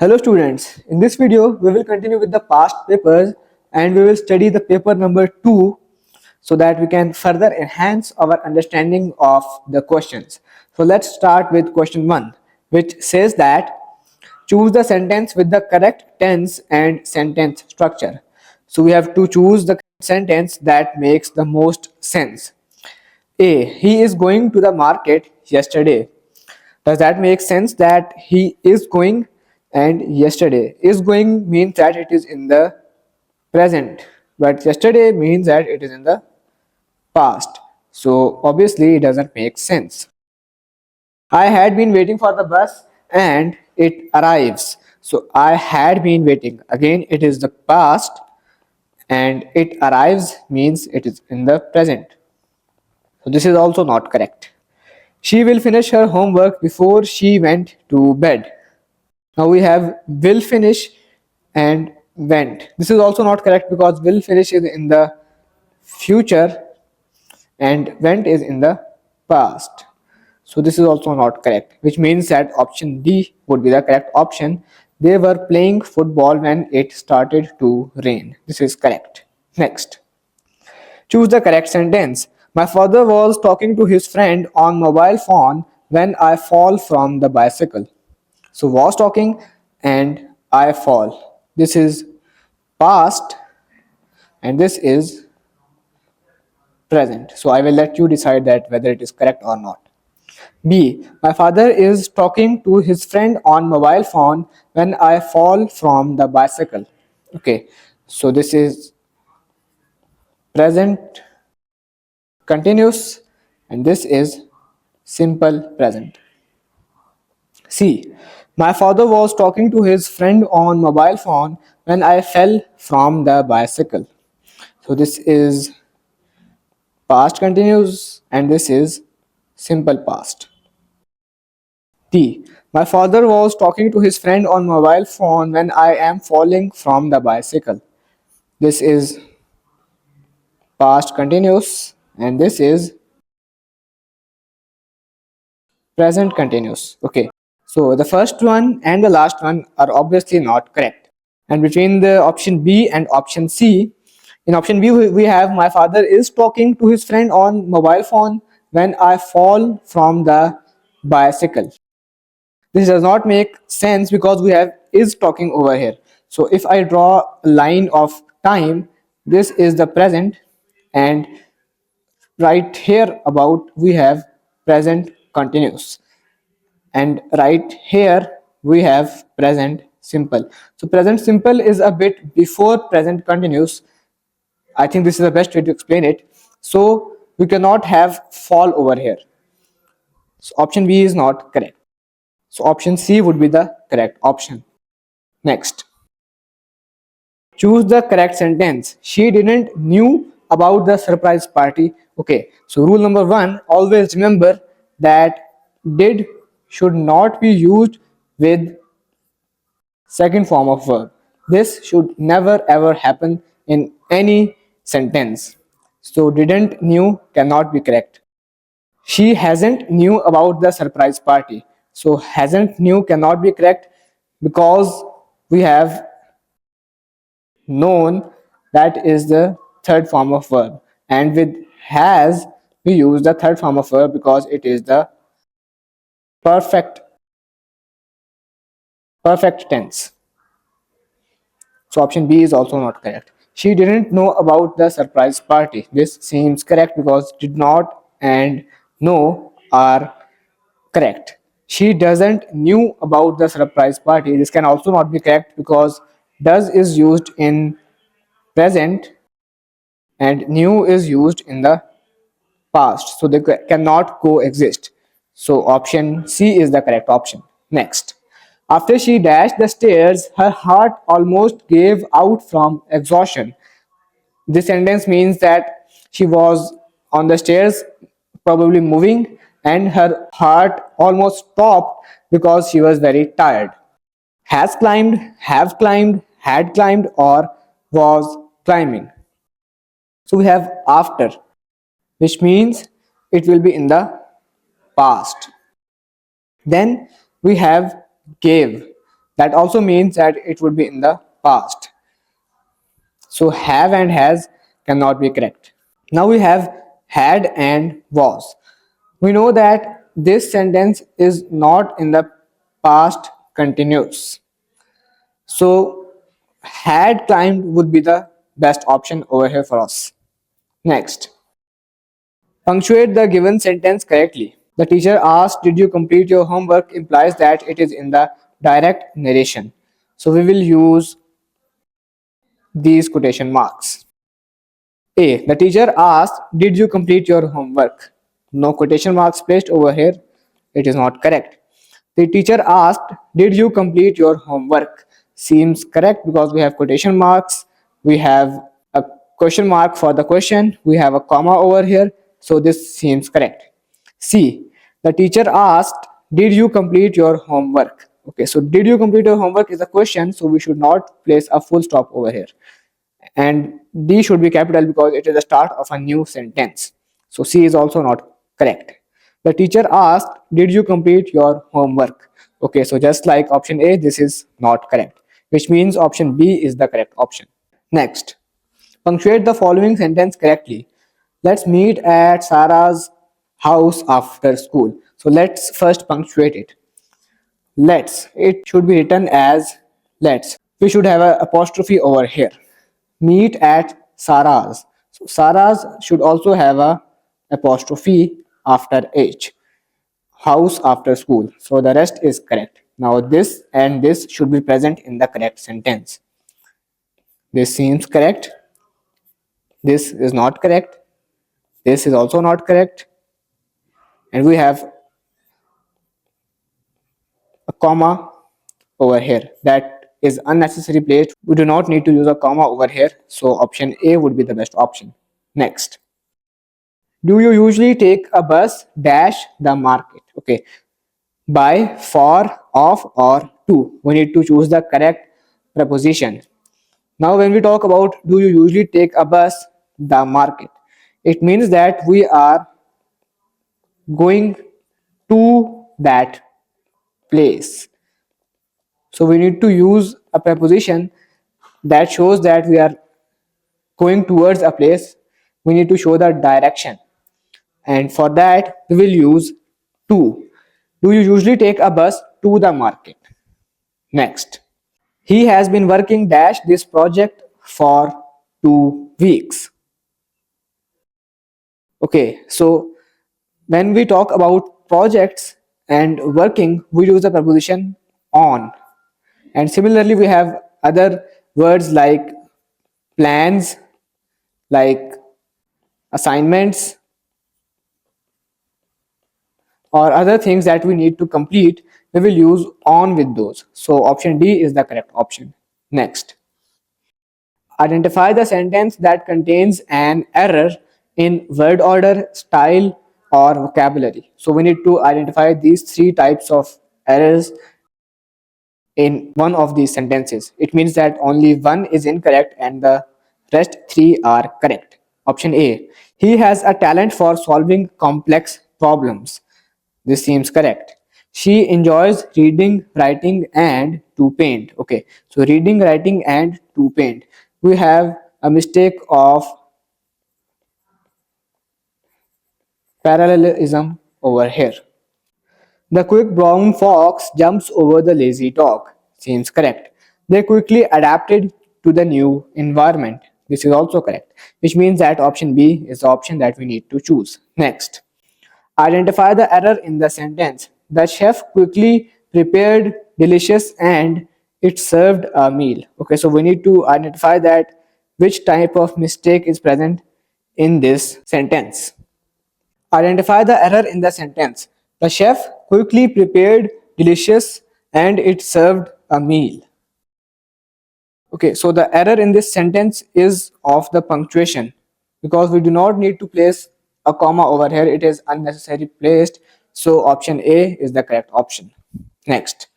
Hello students, in this video we will continue with the past papers and we will study the paper number 2 so that we can further enhance our understanding of the questions. So let's start with question 1, which says that choose the sentence with the correct tense and sentence structure. So we have to choose the sentence that makes the most sense. A. He is going to the market yesterday. Does that make sense that he is going and yesterday? Is going means that it is in the present, but yesterday means that it is in the past. So obviously it doesn't make sense. I had been waiting for the bus and it arrives. So I had been waiting. Again, it is the past and it arrives means it is in the present. So this is also not correct. She will finish her homework before she went to bed. Now we have will finish and went. This is also not correct because will finish is in the future and went is in the past. So this is also not correct, which means that option D would be the correct option. They were playing football when it started to rain. This is correct. Next. Choose the correct sentence. My father was talking to his friend on mobile phone when I fall from the bicycle. So was talking and I fall. This is past and this is present. So I will let you decide that whether it is correct or not. B. My father is talking to his friend on mobile phone when I fall from the bicycle. Okay. So this is present continuous and this is simple present. C. My father was talking to his friend on mobile phone when I fell from the bicycle. So this is past continuous and this is simple past. D. My father was talking to his friend on mobile phone when I am falling from the bicycle. This is past continuous and this is present continuous. Okay. So the first one and the last one are obviously not correct. And between the option B and option C, in option B we have my father is talking to his friend on mobile phone when I fall from the bicycle. This does not make sense because we have is talking over here. So if I draw a line of time, this is the present and right here about we have present continuous and right here we have present simple. So present simple is a bit before present continuous. I think this is the best way to explain it. So we cannot have fall over here. So option B is not correct. So option C would be the correct option. Next. Choose the correct sentence. She didn't knew about the surprise party. Okay, so rule number 1, always remember that did should not be used with second form of verb. This should never ever happen in any sentence. So didn't knew cannot be correct. She hasn't knew about the surprise party. So hasn't knew cannot be correct because we have known, that is the third form of verb, and with has we use the third form of verb because it is the perfect tense. So option B is also not correct. She didn't know about the surprise party. This seems correct because did not and know are correct. She doesn't knew about the surprise party. This can also not be correct because does is used in present and knew is used in the past, so they cannot coexist. So option C is the correct option. Next. After she dashed the stairs, her heart almost gave out from exhaustion. This sentence means that she was on the stairs, probably moving, and her heart almost stopped because she was very tired. Has climbed, have climbed, had climbed, or was climbing. So we have after, which means it will be in the past. Then we have gave. That also means that it would be in the past. So have and has cannot be correct. Now we have had and was. We know that this sentence is not in the past continuous. So had climbed would be the best option over here for us. Next, punctuate the given sentence correctly. The teacher asked, "Did you complete your homework?" implies that it is in the direct narration. So we will use these quotation marks. A. The teacher asked, "Did you complete your homework?" No quotation marks placed over here. It is not correct. The teacher asked, "Did you complete your homework?" Seems correct because we have quotation marks. We have a question mark for the question. We have a comma over here. So this seems correct. C. The teacher asked, "Did you complete your homework?" Okay, so did you complete your homework is a question. So we should not place a full stop over here. And D should be capital because it is the start of a new sentence. So C is also not correct. The teacher asked, "Did you complete your homework?" Okay, so just like option A, this is not correct, which means option B is the correct option. Next, punctuate the following sentence correctly. Let's meet at Sarah's house after school. So let's first punctuate it. Let's, it should be written as let's. We should have an apostrophe over here. Meet at Sarah's. So Sarah's should also have a apostrophe after H. House after school. So the rest is correct. Now this and this should be present in the correct sentence. This seems correct. This is not correct. This is also not correct. And we have a comma over here that is unnecessary placed. We do not need to use a comma over here. So option A would be the best option. Next. Do you usually take a bus dash the market? Okay. By, for, of, or to. We need to choose the correct preposition. Now when we talk about do you usually take a bus the market, it means that we are going to that place. So we need to use a preposition that shows that we are going towards a place. We need to show the direction, and for that we will use to. Do you usually take a bus to the market? Next, he has been working dash this project for 2 weeks. Okay, so when we talk about projects and working, we use the preposition on. And similarly, we have other words like plans, like assignments, or other things that we need to complete. We will use on with those. So option D is the correct option. Next, identify the sentence that contains an error in word order, style, or vocabulary. So we need to identify these 3 types of errors in one of these sentences. It means that only one is incorrect and the rest 3 are correct. Option A, he has a talent for solving complex problems. This seems correct. She enjoys reading, writing, and to paint. Okay, so reading, writing, and to paint. We have a mistake of parallelism over here. The quick brown fox jumps over the lazy dog. Seems correct. They quickly adapted to the new environment. This is also correct, which means that option B is the option that we need to choose. Next, identify the error in the sentence. The chef quickly prepared delicious and it served a meal. Okay, so we need to identify that which type of mistake is present in this sentence. Identify the error in the sentence. The chef quickly prepared delicious and it served a meal. Okay, so the error in this sentence is of the punctuation because we do not need to place a comma over here. It is unnecessarily placed. So option A is the correct option. Next,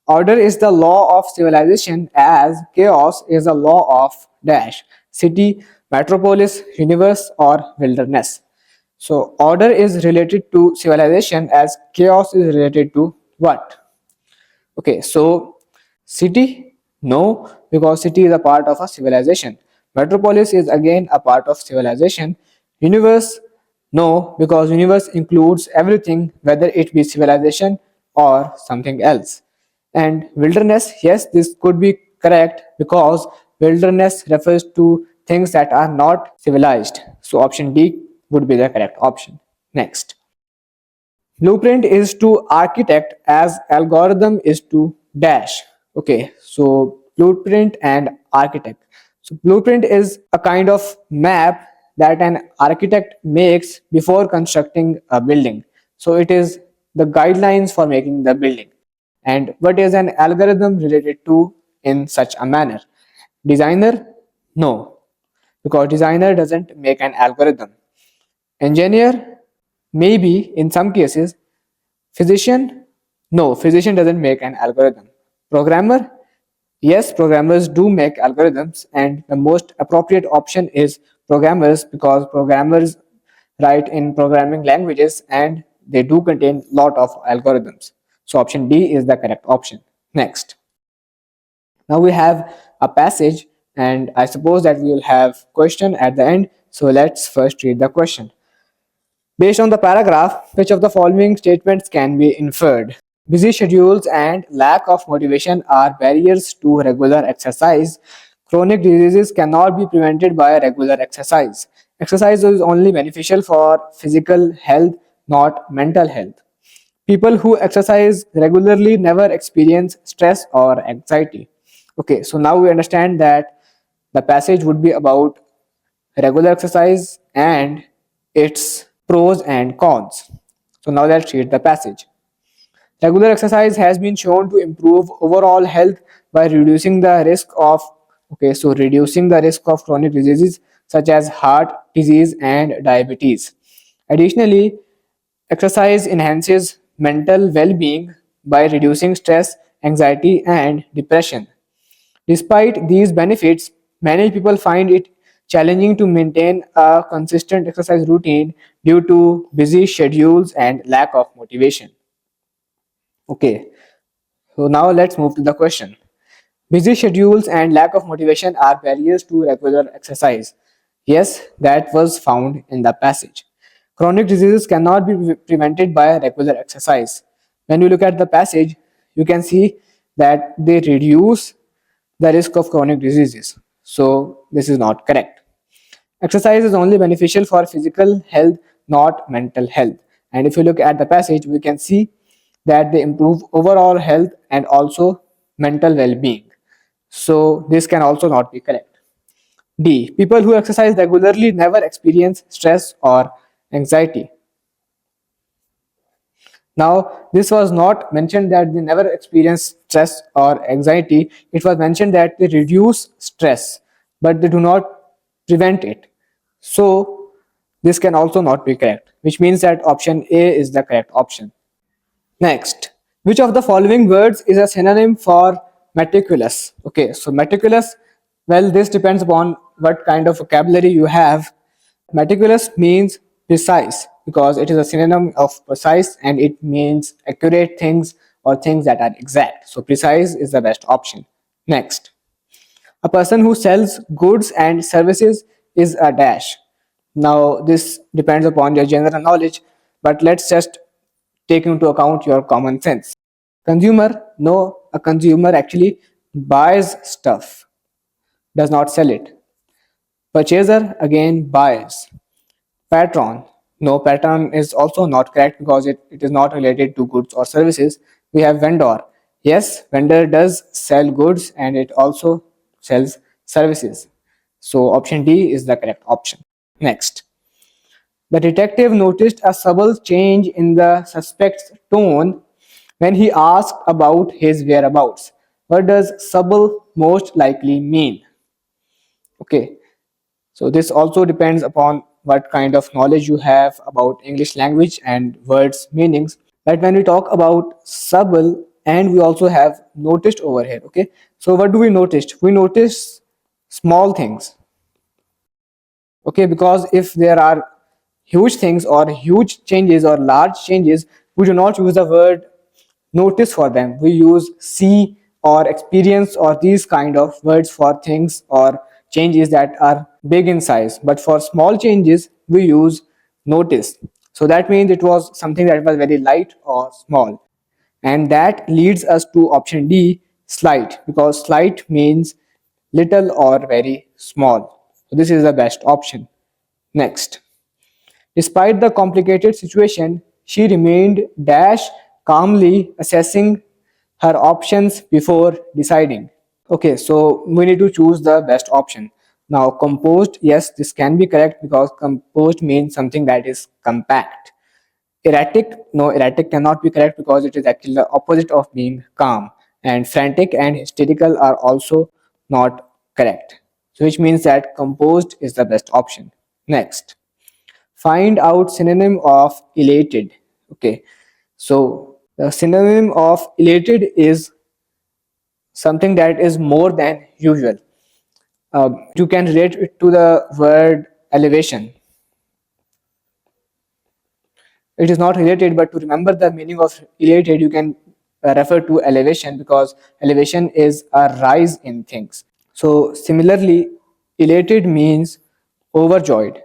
order is the law of civilization as chaos is the law of dash, city, metropolis, universe, or wilderness. So order is related to civilization as chaos is related to what? Okay, so City? No, because city is a part of a civilization. Metropolis is again a part of civilization. Universe? No, because universe includes everything, whether it be civilization or something else. And wilderness, yes, this could be correct because wilderness refers to things that are not civilized. So option D would be the correct option. Next. Blueprint is to architect as algorithm is to dash. Okay, so blueprint and architect. So blueprint is a kind of map that an architect makes before constructing a building. So it is the guidelines for making the building. And what is an algorithm related to in such a manner? Designer? No, because designer doesn't make an algorithm. Engineer? Maybe in some cases. Physician? No, physician doesn't make an algorithm. Programmer? Yes, programmers do make algorithms, and the most appropriate option is programmers because programmers write in programming languages and they do contain lot of algorithms. So option D is the correct option. Next. Now we have a passage and I suppose that we will have question at the end. So let's first read the question. Based on the paragraph, which of the following statements can be inferred? Busy schedules and lack of motivation are barriers to regular exercise. Chronic diseases cannot be prevented by regular exercise. Exercise is only beneficial for physical health, not mental health. People who exercise regularly never experience stress or anxiety. Okay, so now we understand that the passage would be about regular exercise and its pros and cons. So now let's read the passage. Regular exercise has been shown to improve overall health by reducing the risk of reducing the risk of chronic diseases such as heart disease and diabetes. Additionally, exercise enhances mental well-being by reducing stress, anxiety and depression. Despite these benefits, many people find it challenging to maintain a consistent exercise routine due to busy schedules and lack of motivation. Okay, so now let's move to the question. Busy schedules and lack of motivation are barriers to regular exercise. Yes, that was found in the passage. Chronic diseases cannot be prevented by regular exercise. When you look at the passage, you can see that they reduce the risk of chronic diseases. So, this is not correct. Exercise is only beneficial for physical health, not mental health. And if you look at the passage, we can see that they improve overall health and also mental well being. So, this can also not be correct. D. People who exercise regularly never experience stress or anxiety. Now, this was not mentioned that they never experience stress or anxiety. It was mentioned that they reduce stress, but they do not prevent it. So, this can also not be correct, which means that option A is the correct option. Next, which of the following words is a synonym for meticulous? Okay, so meticulous, well, this depends upon what kind of vocabulary you have. Meticulous means precise because it is a synonym of precise and it means accurate things or things that are exact. So precise is the best option. Next, a person who sells goods and services is a dash. Now this depends upon your general knowledge, but let's just take into account your common sense. Consumer, no, a consumer actually buys stuff, does not sell it. Purchaser again buys. Patron. No, patron is also not correct because it is not related to goods or services. We have vendor. Yes, vendor does sell goods and it also sells services. So option D is the correct option. Next. The detective noticed a subtle change in the suspect's tone when he asked about his whereabouts. What does subtle most likely mean? Okay, so this also depends upon what kind of knowledge you have about English language and words meanings. But when we talk about subtle and we also have noticed over here, okay. So what do we notice? We notice small things, okay, because if there are huge things or huge changes or large changes, we do not use the word notice for them. We use see or experience or these kind of words for things or changes that are big in size, but for small changes we use notice. So that means it was something that was very light or small, and that leads us to option D, slight, because slight means little or very small. So this is the best option. Next, despite the complicated situation, she remained dash calmly assessing her options before deciding. Okay, so we need to choose the best option. Now, composed, yes, this can be correct because composed means something that is compact. Erratic, no, erratic cannot be correct because it is actually the opposite of being calm. And frantic and hysterical are also not correct. So, which means that composed is the best option. Next, find out synonym of elated. Okay, so the synonym of elated is something that is more than usual. You can relate it to the word elevation. It is not related, but to remember the meaning of elated, you can refer to elevation, because elevation is a rise in things. So similarly, elated means overjoyed.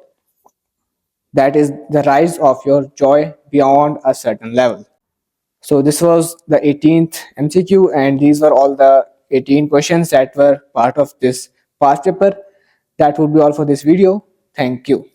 That is the rise of your joy beyond a certain level. So this was the 18th MCQ, and these were all the 18 questions that were part of this past paper. That would be all for this video. Thank you.